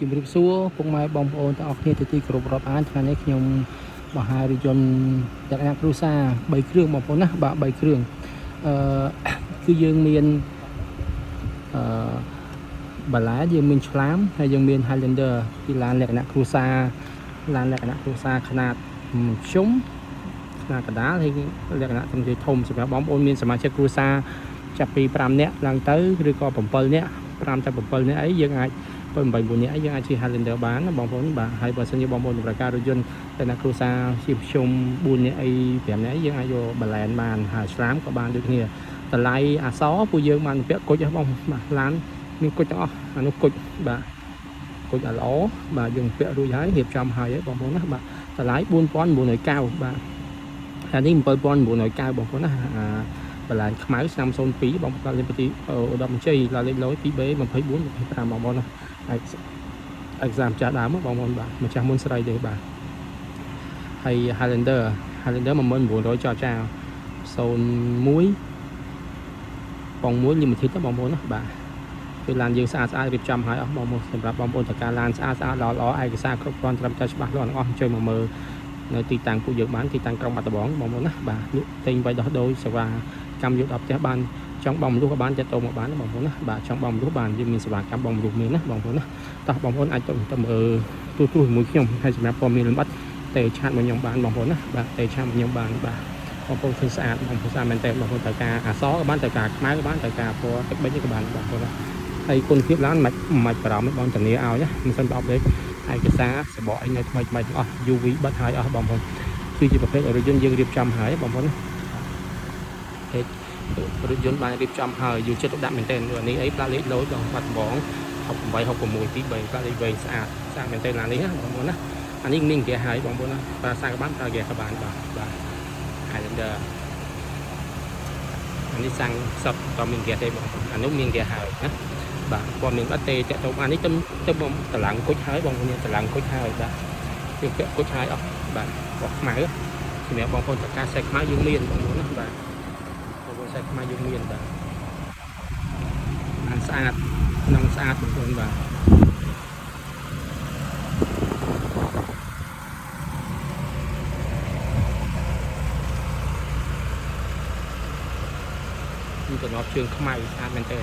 ជំរាបសួរពុកម៉ែបងប្អូនទាំងអស់គ្នាទីគោរពរាប់អានថ្ងៃនេះខ្ញុំមហារិយន្តលក្ខណៈគ្រួសារ3គ្រឿងបងប្អូនណាបាទ3គ្រឿងគឺយើងមានបាឡាយើងមានឆ្លាមហើយយើងមាន Highlander ពីឡានលក្ខណៈគ្រួសារខ្នាតជុំខ្នាតកណ្ដាលហើយលក្ខណៈធំធំសម្រាប់បងប្អូនមានសមាជិកគ្រួសារចាប់ពី5នាក់ឡើងទៅឬក៏7នាក់5ទៅ7នាក់អីយើងអាច8 9នាក់យើងអាចជិះ Highlander បានណាបងប្អូនបាទហើយបើសិនជាបងប្អូនសម្រាប់ការរថយន្តតែណាគ្រួសារជិះជុំ4នាក់អី5នាក់យើងអាចយក Balance បានហើយឆ្លាមក៏បានដូចគ្នាតម្លៃអសពួកយើងបានពាក់គុជហ្នឹងបងបាទឡានមានគុជទាំងអស់អានោះគុជបាទគុជល្អបាទយើងពាក់រួចហើយរៀបចំហើយបងប្អូនណាបាទតម្លៃ 4990 បាទហើយនេះ 7990 បងប្អូនណាបន្លែខ្មៅឆ្នាំ02បងប្អូនលេខទីឧត្តមជ័យលេខលយ 2B 24 25បងប្អូនណាអេក្សាមចាស់ដើមបងប្អូនបាទម្ចាស់មុនស្រីទេបាទហើយ Highlander 10900ចរចា01បង1 limited បងប្អូនណាបាទគឺឡានយើងស្អាតរៀបចំហើយអស់បងប្អូនសម្រាប់បងប្អូនតើការឡានស្អាតល្អឯកសារគ្រប់គ្រាន់ត្រឹមត្រូវច្បាស់លាស់ទាំងអស់ជួយមកមើលនៅទីតាំងពួកយើងបានទីតាំងក្រុងបាត់ដំបងបងប្អូនណាបាទលក់ទិញបៃដោះដូរសេវាកម្មយកដល់ផ្ទះបានចង់បងមនុស្សក៏បានចាត់តមកបានបងប្អូនណាបាទចង់បងមនុស្សបានយើងមានសេវាកម្មបងមនុស្សមានណាបងប្អូនណាតោះបងប្អូនអាចទៅមើលទូជាមួយខ្ញុំហើយសម្រាប់ព័ត៌មានលម្អិតតែឆាតមកខ្ញុំបានបងប្អូនណាបាទតែឆាតមកខ្ញុំបានបាទបងប្អូនឃើញស្អាតបងប្អូនស្អាតមែនតើបងប្អូនតើការអសក៏បានតើការខ្មៅក៏បានតើការពណ៌ទឹកប៊ិចក៏បានបងប្អូនណាហើយគុណភាពឡានមិនបារម្ភបងធានាឲ្យណាមិនសិនប្រអប់ទេឯកសារសបកអីនៅថ្មីទាំងអស់ UV បិទហើយអស់បងប្អូនគឺជាប្រភេទរថយន្តយើងរៀបចំហើយបងប្អូនណារថយន្តបានរៀបចំហើយយូរចិត្តដាក់មែនតើនេះអីផ្លាកលេខលយបងបាត់ដំបង68 66 ទី3ផ្លាកលេខវែងស្អាតមែនតើឡាននេះណាបងប្អូនណាអានេះមានហ្គាសហើយបងប្អូនណាប្រើសារក៏បានប្រើហ្គាសក៏បានបាទ Highlander អានេះសាំងសតតមានហ្គាសទេបងប្អូនអានោះមានហ្គាសហើយណាបាទព័ត៌មានអត់ទេតាក់ទងអានេះទៅបងតម្លឹងគុជហើយបងប្អូនតម្លឹងគុជហើយបាទយើងពាក់គុជហើយអស់បាទបោះខ្មៅសម្រាប់បងប្អូនតើការសេះខ្មៅយើងមានបងប្អូនណាបាទបងប្អូនសេះខ្មៅយើងមានបាទអានស្អាតក្នុងស្អាតបងប្អូនបាទនេះតំណប់ជើងខ្មៅស្អាតមែនតើ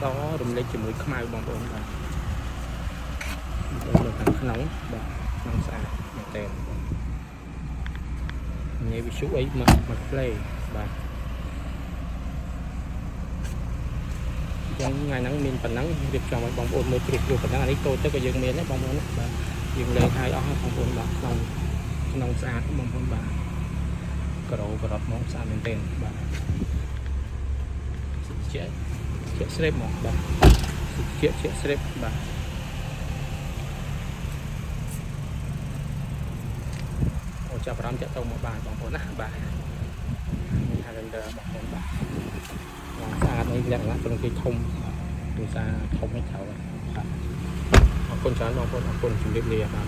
សរំលេចជាមួយខ្មៅបងប្អូនបាទនៅខាងក្នុងបាទក្នុងស្អាតមែនតើនេះវិសុអីមកផ្លេបាទចឹងថ្ងៃហ្នឹងមានប៉ុណ្ណឹងរៀបចំឲ្យបងប្អូនមើលជ្រុះប៉ុណ្ណឹងអានេះតូចទៅក៏យើងមានដែរបងប្អូនណាបាទយើងលើកឲ្យអស់បងប្អូនបាទក្នុងស្អាតបងប្អូនបាទក្ររត់មកស្អាតមែនទែនបាទជាស្រីមកបាទជាស្រីបាទអូចាប់អារម្មណ៍ចាក់ទៅមកបានបងប្អូនណាបាទនេះ Highlander បងប្អូនបាទស្អាតនេះលក្ខណៈត្រង់ទីធំភាសាធំឲ្យត្រូវបាទអរគុណច្រើនបងប្អូនអរគុណជំរាបលាបាទ